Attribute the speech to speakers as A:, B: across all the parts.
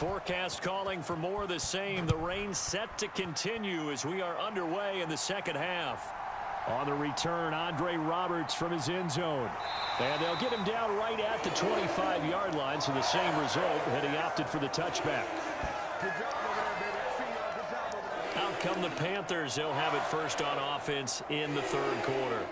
A: Forecast calling for more of the same. The rain set to continue as we are underway in the second half. On the return, Andre Roberts from his end zone. And they'll get him down right at the 25-yard line, so the same result, had he opted for the touchback. Out come the Panthers. They'll have it first on offense in the third quarter.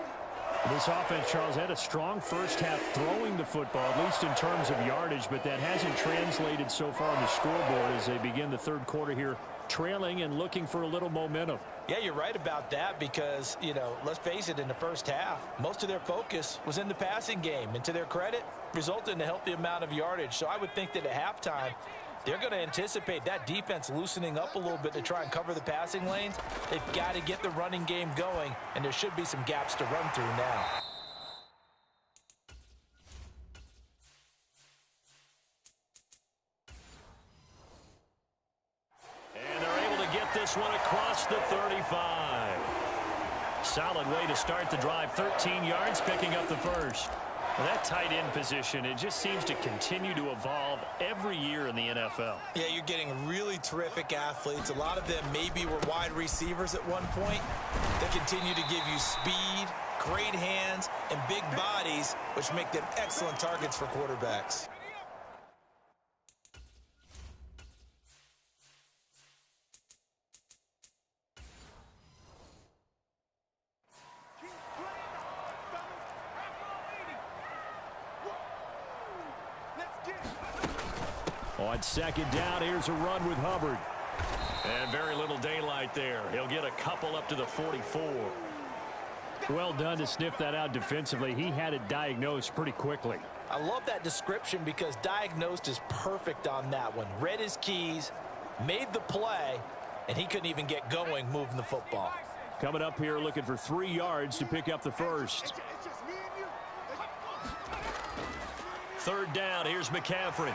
B: This offense, Charles, had a strong first half throwing the football, at least in terms of yardage, but that hasn't translated so far on the scoreboard as they begin the third quarter here, trailing and looking for a little momentum.
C: Yeah, you're right about that because, let's face it, in the first half, most of their focus was in the passing game. And to their credit, resulted in a healthy amount of yardage. So I would think that at halftime, they're going to anticipate that defense loosening up a little bit to try and cover the passing lanes. They've got to get the running game going, and there should be some gaps to run through now.
A: And they're able to get this one across the 35. Solid way to start the drive. 13 yards, picking up the first. Well, that tight end position, it just seems to continue to evolve every year in the NFL.
C: Yeah, you're getting really terrific athletes. A lot of them maybe were wide receivers at one point. They continue to give you speed, great hands, and big bodies, which make them excellent targets for quarterbacks.
A: On second down, here's a run with Hubbard. And very little daylight there. He'll get a couple up to the 44.
B: Well done to sniff that out defensively. He had it diagnosed pretty quickly.
C: I love that description because diagnosed is perfect on that one. Read his keys, made the play, and he couldn't even get going moving the football.
A: Coming up here looking for 3 yards to pick up the first. Third down, here's McCaffrey.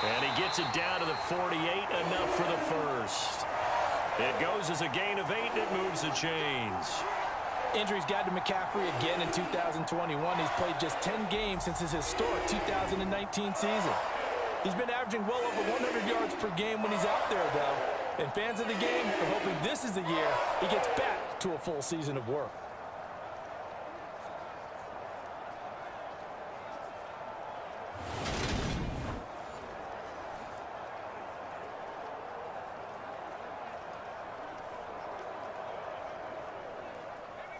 A: And he gets it down to the 48, enough for the first. It goes as a gain of 8, and it moves the chains.
C: Injuries got to McCaffrey again in 2021. He's played just 10 games since his historic 2019 season. He's been averaging well over 100 yards per game when he's out there, though. And fans of the game are hoping this is the year he gets back to a full season of work.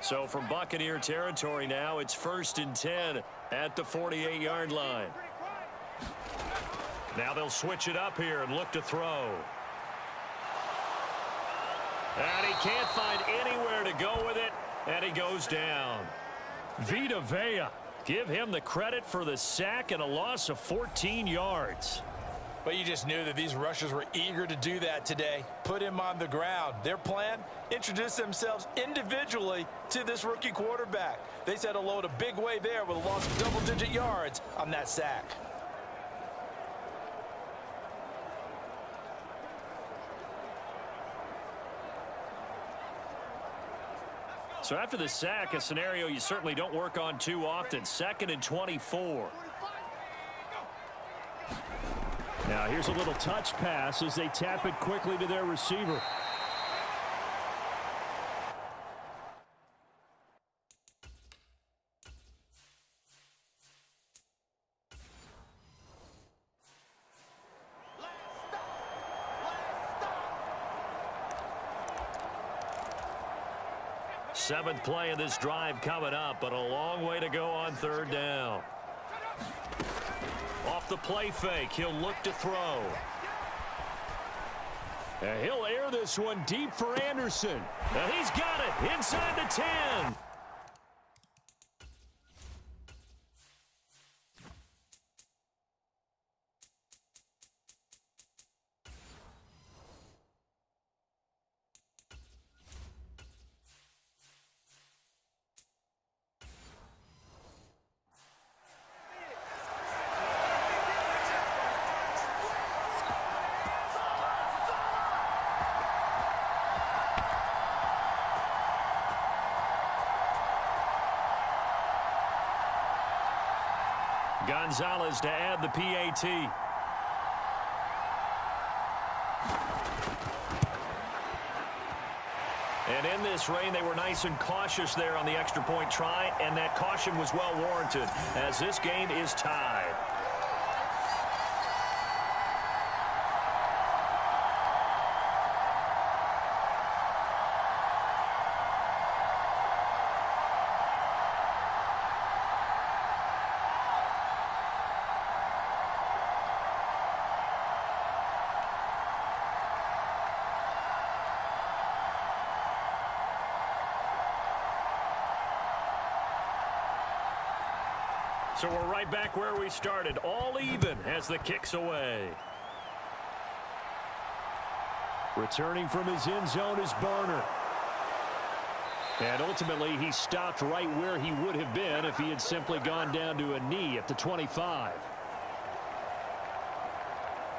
A: So from Buccaneer territory now, it's 1st and 10 at the 48-yard line. Now they'll switch it up here and look to throw. And he can't find anywhere to go with it, and he goes down. Vita Vea, give him the credit for the sack and a loss of 14 yards.
C: But you just knew that these rushers were eager to do that today. Put him on the ground. Their plan, introduce themselves individually to this rookie quarterback. They said hello to Big Way there with a loss of double-digit yards on that sack.
A: So after the sack, a scenario you certainly don't work on too often. 2nd and 24.
B: Now here's a little touch pass as they tap it quickly to their receiver.
A: Seventh play of this drive coming up, but a long way to go on 3rd down. Off the play fake, he'll look to throw. And he'll air this one deep for Anderson. And he's got it inside the 10. Gonzalez to add the PAT. And in this rain, they were nice and cautious there on the extra point try, and that caution was well warranted as this game is tied. So we're right back where we started, all even as the kick's away. Returning from his end zone is Barner. And ultimately, he stopped right where he would have been if he had simply gone down to a knee at the 25.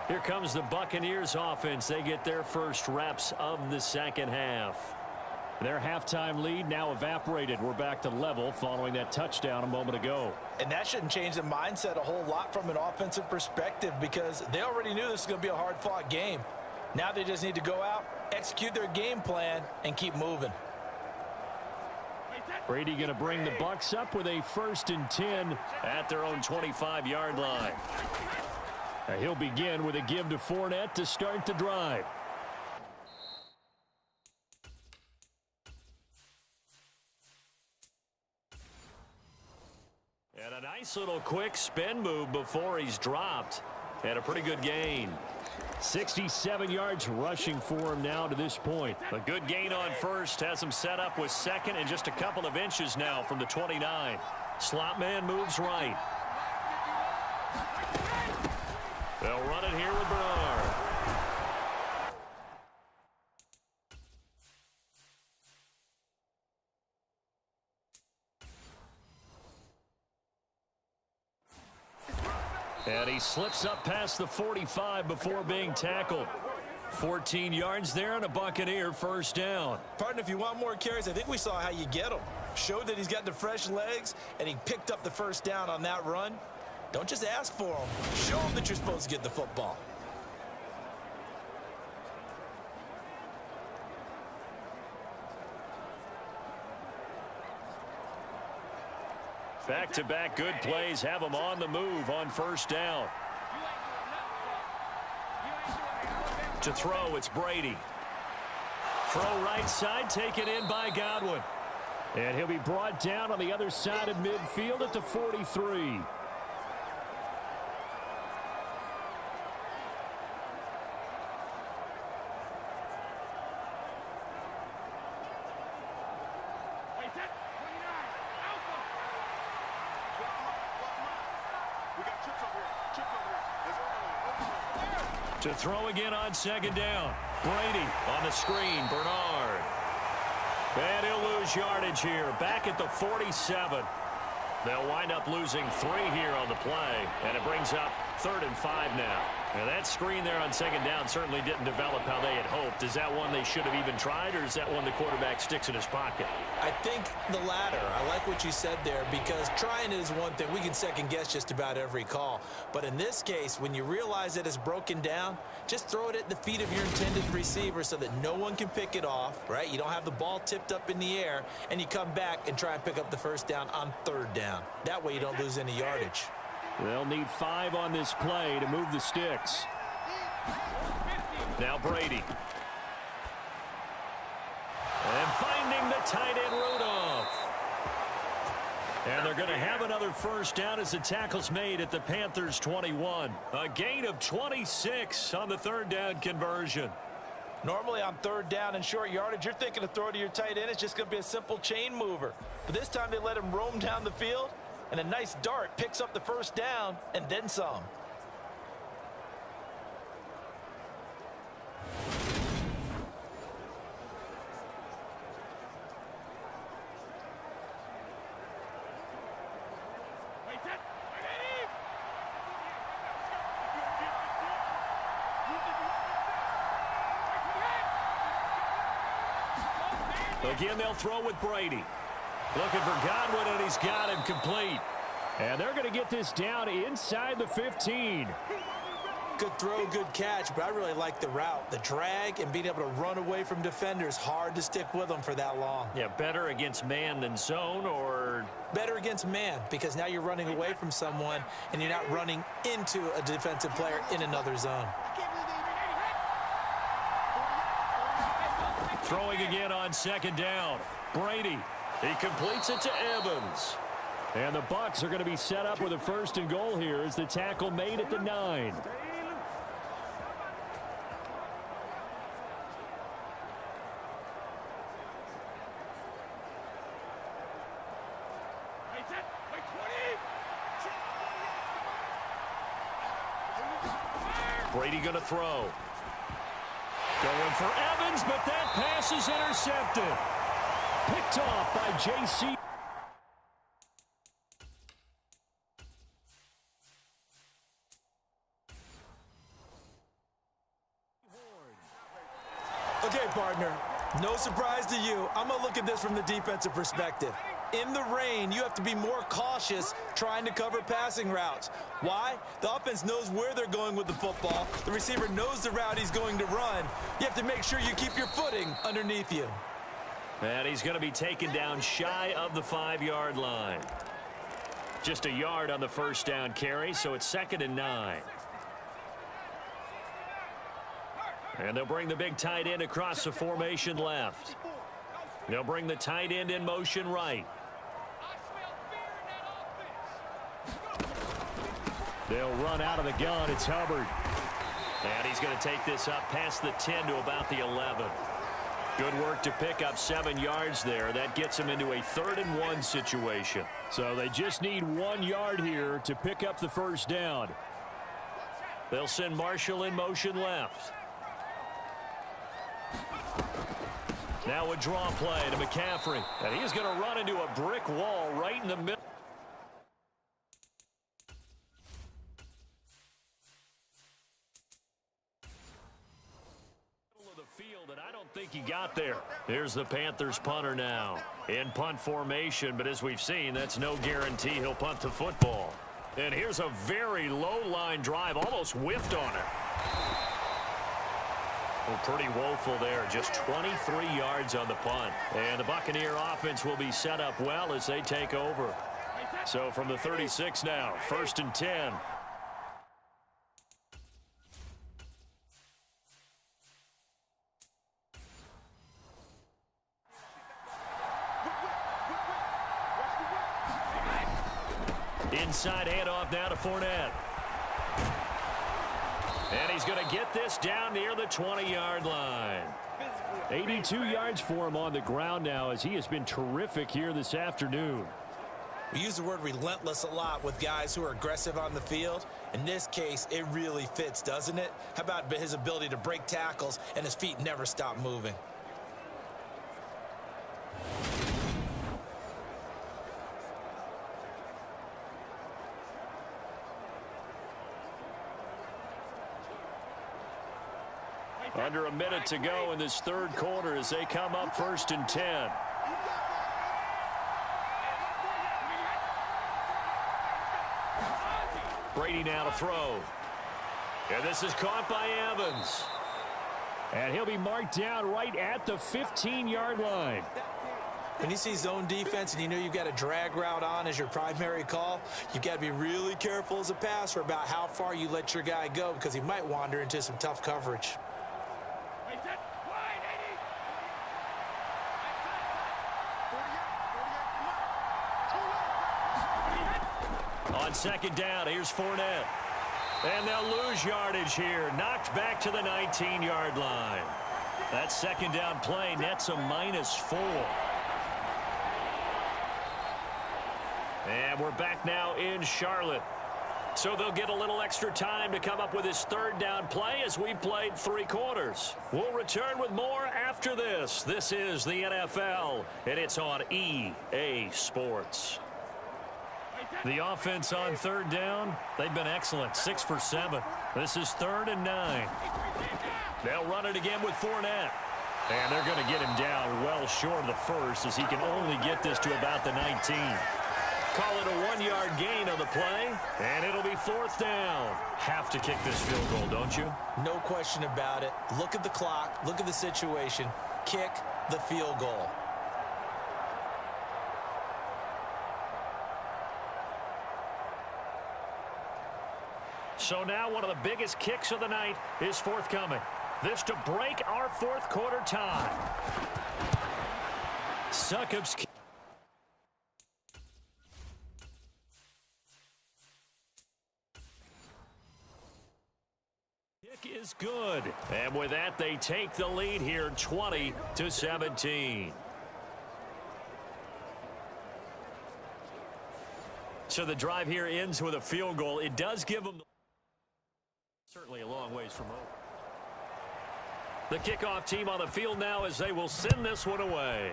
A: Here comes the Buccaneers offense. They get their first reps of the second half. Their halftime lead now evaporated. We're back to level following that touchdown a moment ago.
C: And that shouldn't change the mindset a whole lot from an offensive perspective because they already knew this was going to be a hard-fought game. Now they just need to go out, execute their game plan, and keep moving.
A: Brady going to bring the Bucs up with a 1st and 10 at their own 25-yard line. He'll begin with a give to Fournette to start the drive. And a nice little quick spin move before he's dropped. And a pretty good gain. 67 yards rushing for him now to this point. A good gain on first. Has him set up with second and just a couple of inches now from the 29. Slot man moves right. They'll run it here with Bernard. And he slips up past the 45 before being tackled. 14 yards there and a Buccaneer first down.
C: Partner, if you want more carries, I think we saw how you get them. Showed that he's got the fresh legs, and he picked up the first down on that run. Don't just ask for them. Show them that you're supposed to get the football.
A: Back-to-back good plays have him on the move on first down. To throw, it's Brady. Throw right side, taken in by Godwin. And he'll be brought down on the other side of midfield at the 43. To throw again on second down. Brady on the screen. Bernard. And he'll lose yardage here. Back at the 47. They'll wind up losing 3 here on the play. And it brings up 3rd and 5 now. Now that screen there on second down certainly didn't develop how they had hoped. Is that one they should have even tried, or is that one the quarterback sticks in his pocket?
C: I think the latter. I like what you said there because trying it is one thing. We can second guess just about every call. But in this case, when you realize that it's broken down, just throw it at the feet of your intended receiver so that no one can pick it off, right? You don't have the ball tipped up in the air, and you come back and try and pick up the first down on 3rd down. That way you don't lose any yardage.
A: They'll need 5 on this play to move the sticks. Now Brady. And finding the tight end Rudolph. And they're going to have another first down as the tackle's made at the Panthers 21. A gain of 26 on the 3rd down conversion.
C: Normally on 3rd down and short yardage, you're thinking of throw to your tight end. It's just going to be a simple chain mover. But this time they let him roam down the field. And a nice dart picks up the first down and then some.
A: Again, they'll throw with Brady. Looking for Godwin, and he's got him complete. And they're going to get this down inside the 15.
C: Good throw, good catch, but I really like the route. The drag and being able to run away from defenders, hard to stick with them for that long.
A: Yeah, better against man than zone, or?
C: Better against man, because now you're running away from someone and you're not running into a defensive player in another zone.
A: Throwing again on second down. Brady. He completes it to Evans.
B: And the Bucs are going to be set up with a 1st and goal here as the tackle made at the 9.
A: Brady going to throw. Going for Evans, but that pass is intercepted. Picked off by J.C.
C: Okay, partner, no surprise to you. I'm going to look at this from the defensive perspective. In the rain, you have to be more cautious trying to cover passing routes. Why? The offense knows where they're going with the football. The receiver knows the route he's going to run. You have to make sure you keep your footing underneath you.
A: And he's going to be taken down shy of the 5-yard line. Just a yard on the 1st down carry, so it's 2nd and 9. And they'll bring the big tight end across the formation left. They'll bring the tight end in motion right.
B: They'll run out of the gun. It's Hubbard.
A: And he's going to take this up past the 10 to about the 11. Good work to pick up 7 yards there. That gets him into a 3rd and 1 situation.
B: So they just need 1 yard here to pick up the 1st down.
A: They'll send Marshall in motion left. Now a draw play to McCaffrey. And he's going to run into a brick wall right in the middle. And I don't think he got there. Here's the Panthers punter now in punt formation, but as we've seen, that's no guarantee he'll punt the football. And here's a very low line drive, almost whiffed on it. Well, pretty woeful there, just 23 yards on the punt. And the Buccaneer offense will be set up well as they take over. So from the 36 now, 1st and 10. Inside handoff now to Fournette. And he's going to get this down near the 20-yard line.
B: 82 yards for him on the ground now as he has been terrific here this afternoon.
C: We use the word relentless a lot with guys who are aggressive on the field. In this case, it really fits, doesn't it? How about his ability to break tackles and his feet never stop moving?
A: Under a minute to go in this 3rd quarter as they come up 1st and 10. Brady now to throw. And this is caught by Evans.
B: And he'll be marked down right at the 15-yard line.
C: When you see zone defense and you know you've got a drag route on as your primary call, you've got to be really careful as a passer about how far you let your guy go because he might wander into some tough coverage.
A: On 2nd down, here's Fournette. And they'll lose yardage here. Knocked back to the 19-yard line. That 2nd down play nets a -4. And we're back now in Charlotte. So they'll get a little extra time to come up with his 3rd down play as we've played 3 quarters. We'll return with more after this. This is the NFL, and it's on EA Sports. The offense on 3rd down, they've been excellent, 6 for 7. This is 3rd and 9. They'll run it again with Fournette. And they're going to get him down well short of the 1st as he can only get this to about the 19. Call it a 1-yard gain on the play, and it'll be 4th down. Have to kick this field goal, don't you?
C: No question about it. Look at the clock. Look at the situation. Kick the field goal.
A: So now one of the biggest kicks of the night is forthcoming. This to break our 4th quarter tie. Succop's kick is good. And with that, they take the lead here 20-17. So the drive here ends with a field goal. It does give them certainly a long ways from home. The kickoff team on the field now as they will send this one away.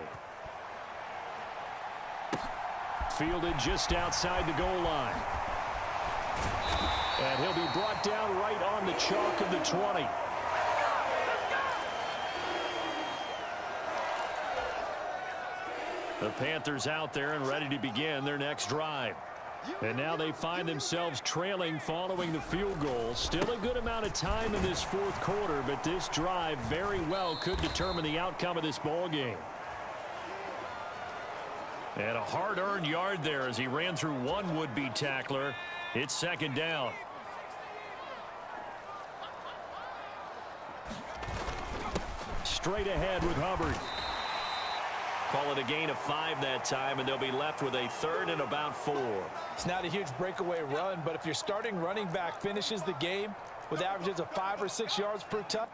A: Fielded just outside the goal line. And he'll be brought down right on the chalk of the 20. The Panthers out there and ready to begin their next drive. And now they find themselves trailing following the field goal. Still a good amount of time in this 4th quarter, but this drive very well could determine the outcome of this ball game. And a hard-earned yard there as he ran through one would-be tackler. It's 2nd down. Straight ahead with Hubbard. Call it a gain of 5 that time, and they'll be left with a 3rd and about 4.
C: It's not a huge breakaway run, but if your starting running back finishes the game with averages of 5 or 6 yards per touch,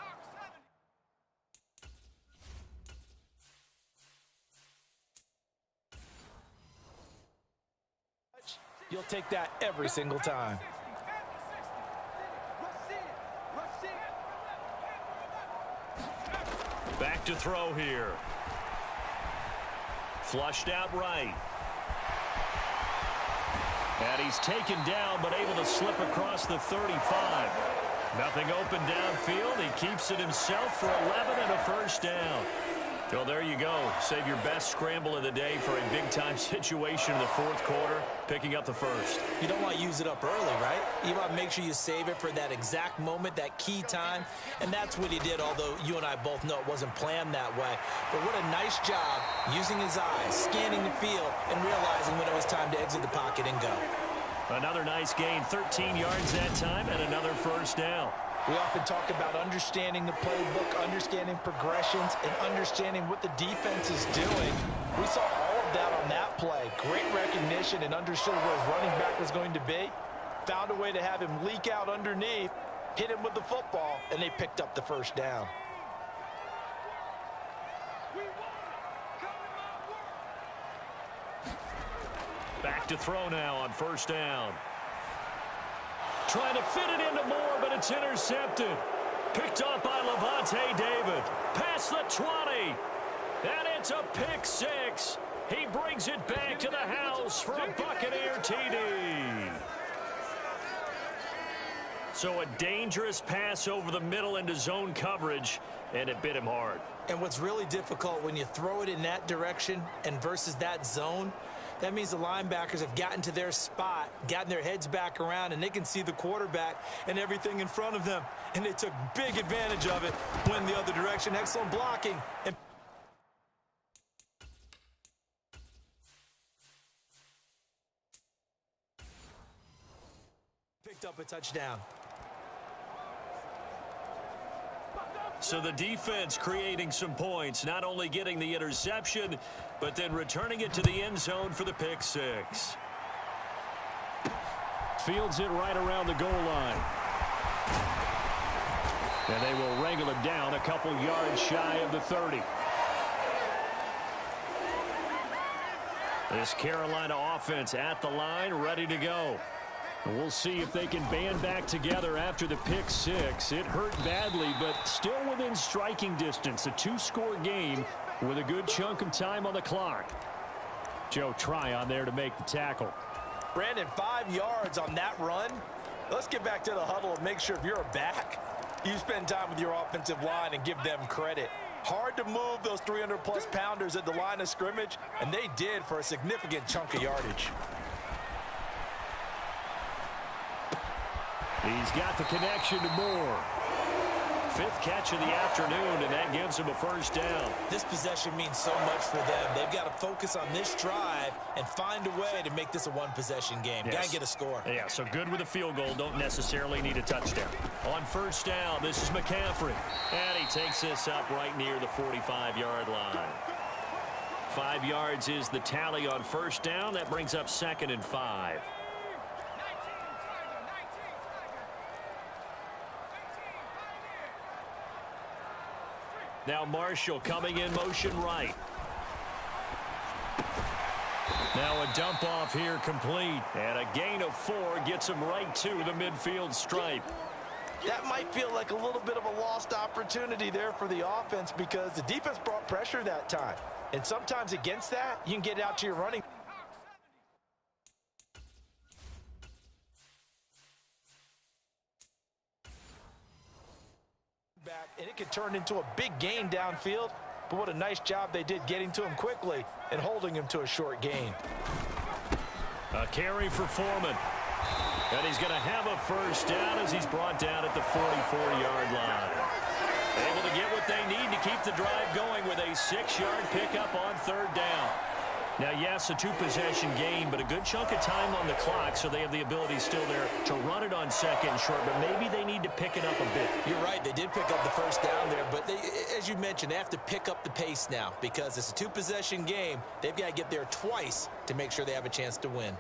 C: you'll take that every single time.
A: Back to throw here. Flushed out right. And he's taken down, but able to slip across the 35. Nothing open downfield. He keeps it himself for 11 and a 1st down. Well, there you go. Save your best scramble of the day for a big-time situation in the 4th quarter, picking up the 1st.
C: You don't want to use it up early, right? You want to make sure you save it for that exact moment, that key time, and that's what he did, although you and I both know it wasn't planned that way. But what a nice job using his eyes, scanning the field, and realizing when it was time to exit the pocket and go.
A: Another nice gain, 13 yards that time, and another 1st down.
C: We often talk about understanding the playbook, understanding progressions, and understanding what the defense is doing. We saw all of that on that play. Great recognition and understood where his running back was going to be. Found a way to have him leak out underneath, hit him with the football, and they picked up the 1st down.
A: Back to throw now on 1st down. Trying to fit it into Moore, but it's intercepted. Picked off by Levante David. Past the 20. And it's a pick 6. He brings it back to the house for a Buccaneer TD. So a dangerous pass over the middle into zone coverage, and it bit him hard.
C: And what's really difficult when you throw it in that direction and versus that zone, that means the linebackers have gotten to their spot, gotten their heads back around, and they can see the quarterback and everything in front of them. And they took big advantage of it, went the other direction. Excellent blocking. And picked up a touchdown.
A: So the defense creating some points, not only getting the interception, but then returning it to the end zone for the pick 6. Fields it right around the goal line. And they will wrangle him down a couple yards shy of the 30. This Carolina offense at the line, ready to go. And we'll see if they can band back together after the pick 6. It hurt badly, but still within striking distance. A 2-score game with a good chunk of time on the clock. Joe Tryon there to make the tackle.
C: Brandon, 5 yards on that run. Let's get back to the huddle and make sure if you're a back, you spend time with your offensive line and give them credit. Hard to move those 300-plus pounders at the line of scrimmage, and they did for a significant chunk of yardage.
A: He's got the connection to Moore. Fifth catch of the afternoon, and that gives him a first down.
C: This possession means so much for them. They've got to focus on this drive and find a way to make this a one-possession game.
A: Yes.
C: Got to get a score.
A: Yeah, so good with a field goal. Don't necessarily need a touchdown. On first down, this is McCaffrey. And he takes this up right near the 45-yard line. 5 yards is the tally on first down. That brings up 2nd and 5. Now Marshall coming in motion right. Now a dump off here complete. And a gain of 4 gets him right to the midfield stripe.
C: That might feel like a little bit of a lost opportunity there for the offense because the defense brought pressure that time. And sometimes against that, you can get out to your running. Back, and it could turn into a big gain downfield. But what a nice job they did getting to him quickly and holding him to a short gain.
A: A carry for Foreman. And he's going to have a first down as he's brought down at the 44-yard line. Able to get what they need to keep the drive going with a 6-yard pickup on third down. Now, yes, a 2-possession game, but a good chunk of time on the clock, so they have the ability still there to run it on second and short, but maybe they need to pick it up a bit.
C: You're right. They did pick up the first down there, but they, as you mentioned, they have to pick up the pace now because it's a 2-possession game. They've got to get there twice to make sure they have a chance to win.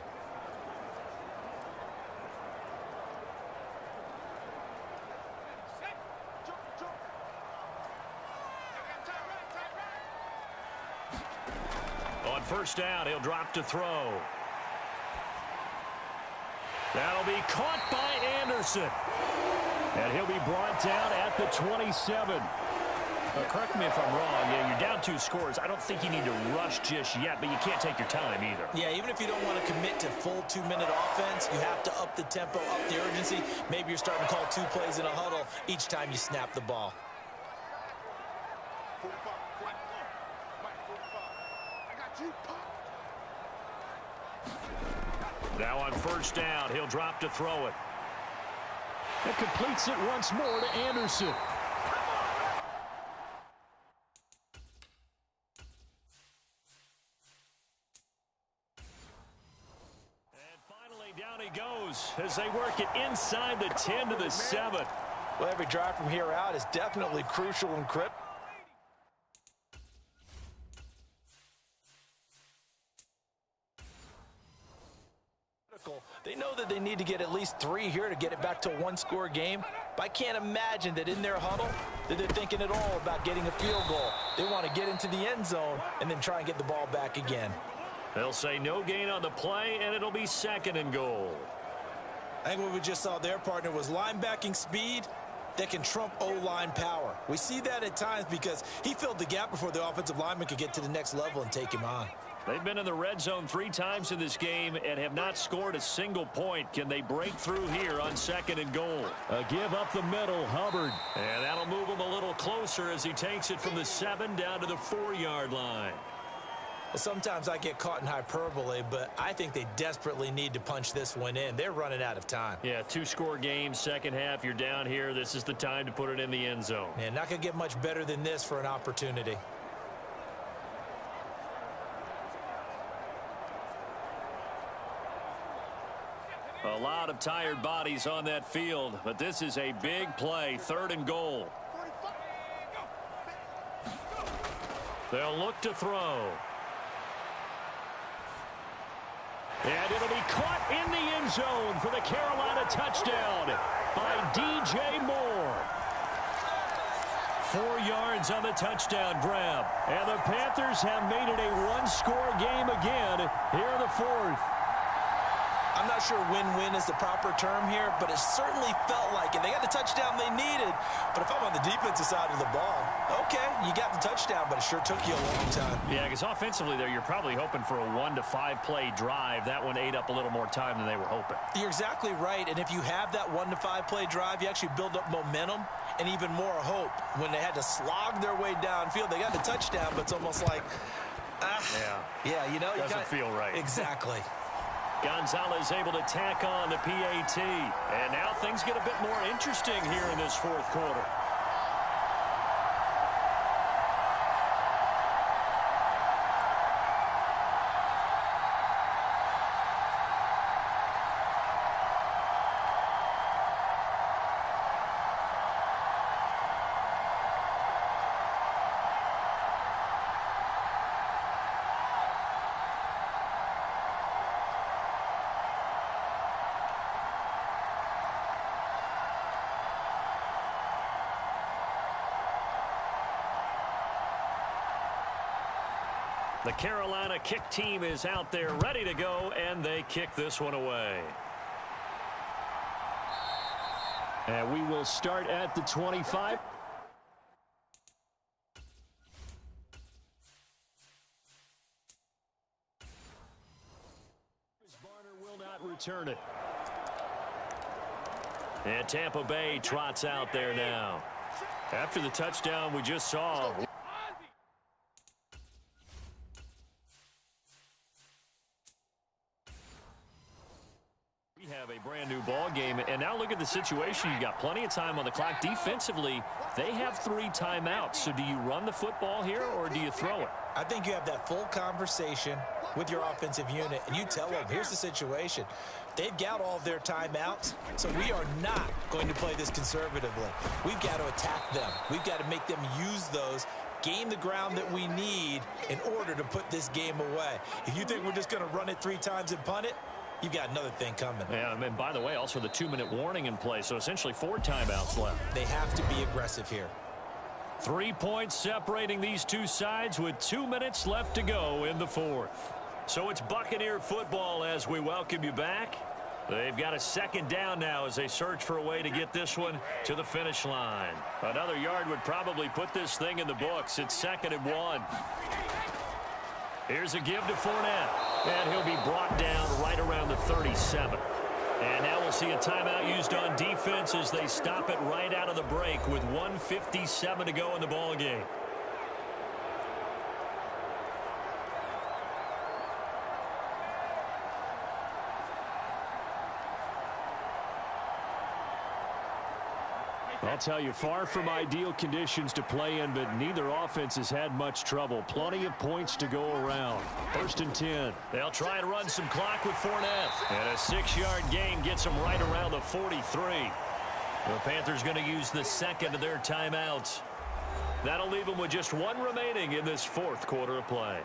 A: First down, he'll drop to throw. That'll be caught by Anderson. And he'll be brought down at the 27. Correct me if I'm wrong. Yeah, you're down 2 scores. I don't think you need to rush just yet, but you can't take your time either.
C: Yeah, even if you don't want to commit to full 2-minute offense, you have to up the tempo, up the urgency. Maybe you're starting to call 2 plays in a huddle each time you snap the ball.
A: Now on first down, he'll drop to throw it. It completes it once more to Anderson. And finally, down he goes as they work it inside the 10 to the 7.
C: Well, every drive from here out is definitely crucial and critical. They know that they need to get at least 3 here to get it back to a 1-score game. But I can't imagine that in their huddle that they're thinking at all about getting a field goal. They want to get into the end zone and then try and get the ball back again.
A: They'll say no gain on the play, and it'll be 2nd and goal.
C: I think what we just saw their partner was linebacking speed that can trump O-line power. We see that at times because he filled the gap before the offensive lineman could get to the next level and take him on.
A: They've been in the red zone 3 times in this game and have not scored a single point. Can they break through here on 2nd and goal? A give up the middle, Hubbard. And that'll move him a little closer as he takes it from the 7 down to the 4-yard line.
C: Well, sometimes I get caught in hyperbole, but I think they desperately need to punch this one in. They're running out of time.
A: Yeah, 2-score game, second half. You're down here. This is the time to put it in the end zone.
C: Yeah, not going to get much better than this for an opportunity.
A: A lot of tired bodies on that field, but this is a big play, 3rd and goal. They'll look to throw. And it'll be caught in the end zone for the Carolina touchdown by DJ Moore. 4 yards on the touchdown grab. And the Panthers have made it a 1-score game again here in the 4th.
C: I'm not sure win-win is the proper term here, but it certainly felt like it. They got the touchdown they needed, but if I'm on the defensive side of the ball, okay, you got the touchdown, but it sure took you a long time.
A: Yeah, because offensively there, you're probably hoping for a 1 to 5 play drive. That one ate up a little more time than they were hoping.
C: You're exactly right, and if you have that 1 to 5 play drive, you actually build up momentum and even more hope. When they had to slog their way downfield, they got the touchdown, but it's almost like,
A: yeah,
C: you know,
A: doesn't feel right.
C: Exactly.
A: Gonzalez able to tack on the PAT. And now things get a bit more interesting here in this fourth quarter. The Carolina kick team is out there ready to go, and they kick this one away.
B: And we will start at the 25. Barner will not return it.
A: And Tampa Bay trots out there now. After the touchdown we just saw. We have a brand new ball game, and now look at the situation. You got plenty of time on the clock. Defensively, they have 3 timeouts. So do you run the football here or do you throw it?
C: I think you have that full conversation with your offensive unit, and you tell them, here's the situation. They've got all of their timeouts, so we are not going to play this conservatively. We've got to attack them. We've got to make them use those, gain the ground that we need in order to put this game away. If you think we're just going to run it 3 times and punt it, you've got another thing coming.
A: Yeah, and by the way, also the 2-minute warning in play, so essentially 4 timeouts left.
C: They have to be aggressive here.
A: 3 points separating these two sides with 2 minutes left to go in the fourth. So it's Buccaneer football as we welcome you back. They've got a second down now as they search for a way to get this one to the finish line. Another yard would probably put this thing in the books. It's 2nd and 1. Here's a give to Fournette, and he'll be brought down right around the 37. And now we'll see a timeout used on defense as they stop it right out of the break with 1:57 to go in the ball game.
B: I'll tell you, far from ideal conditions to play in, but neither offense has had much trouble. Plenty of points to go around. 1st and 10.
A: They'll try and run some clock with Fournette. And a 6-yard gain gets them right around the 43. The Panthers going to use the 2nd of their timeouts. That'll leave them with just 1 remaining in this 4th quarter of play.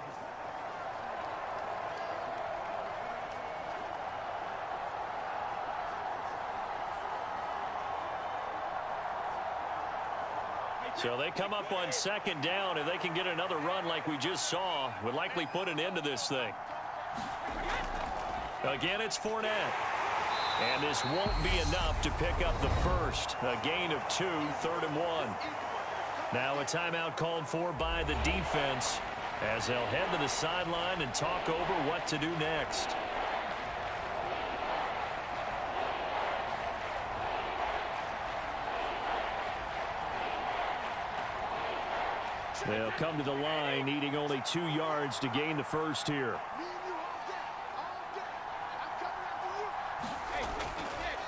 A: So they come up on 2nd down. If they can get another run like we just saw, would likely put an end to this thing. Again, it's Fournette. And this won't be enough to pick up the first. A gain of 2, 3rd and 1. Now a timeout called for by the defense as they'll head to the sideline and talk over what to do next.
B: They'll come to the line, needing only 2 yards to gain the first here.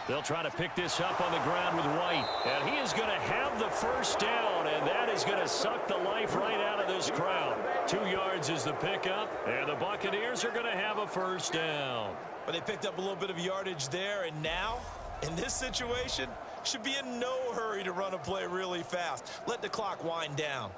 A: They'll try to pick this up on the ground with White. And he is going to have the first down, and that is going to suck the life right out of this crowd. 2 yards is the pickup, and the Buccaneers are going to have a first down.
C: But they picked up a little bit of yardage there, and now, in this situation, should be in no hurry to run a play really fast. Let the clock wind down.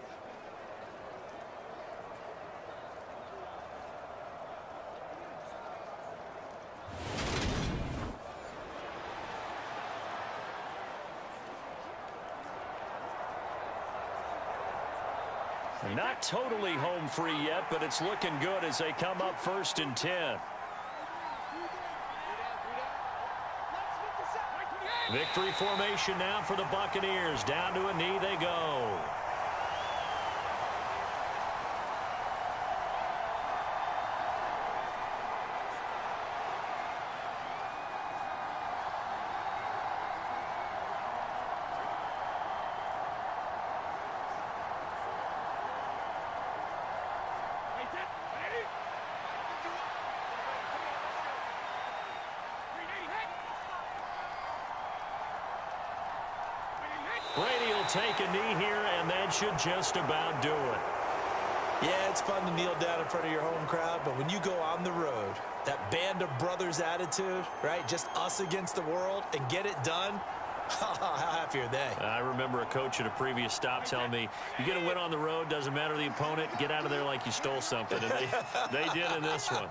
A: Not totally home free yet, but it's looking good as they come up 1st and 10. Victory formation now for the Buccaneers. Down to a knee they go. take a knee here, and that should just about do it.
C: Yeah, it's fun to kneel down in front of your home crowd, but when you go on the road, that band of brothers attitude, right, just us against the world, and get it done, how happy are they?
A: I remember a coach at a previous stop telling me, you get a win on the road, doesn't matter the opponent, get out of there like you stole something. And they did in this one.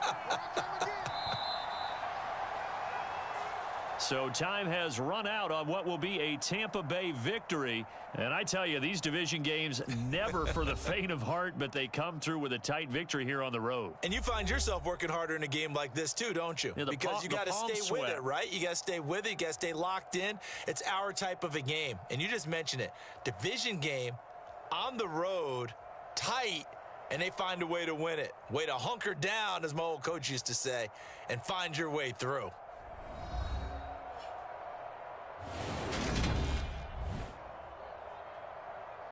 A: So time has run out on what will be a Tampa Bay victory. And I tell you, these division games never for the faint of heart, but they come through with a tight victory here on the road.
C: And you find yourself working harder in a game like this too, don't you?
A: Yeah,
C: because you got to stay with it, right? You got to stay with it. You got to stay locked in. It's our type of a game. And you just mentioned it. Division game on the road, tight, and they find a way to win it. Way to hunker down, as my old coach used to say, and find your way through.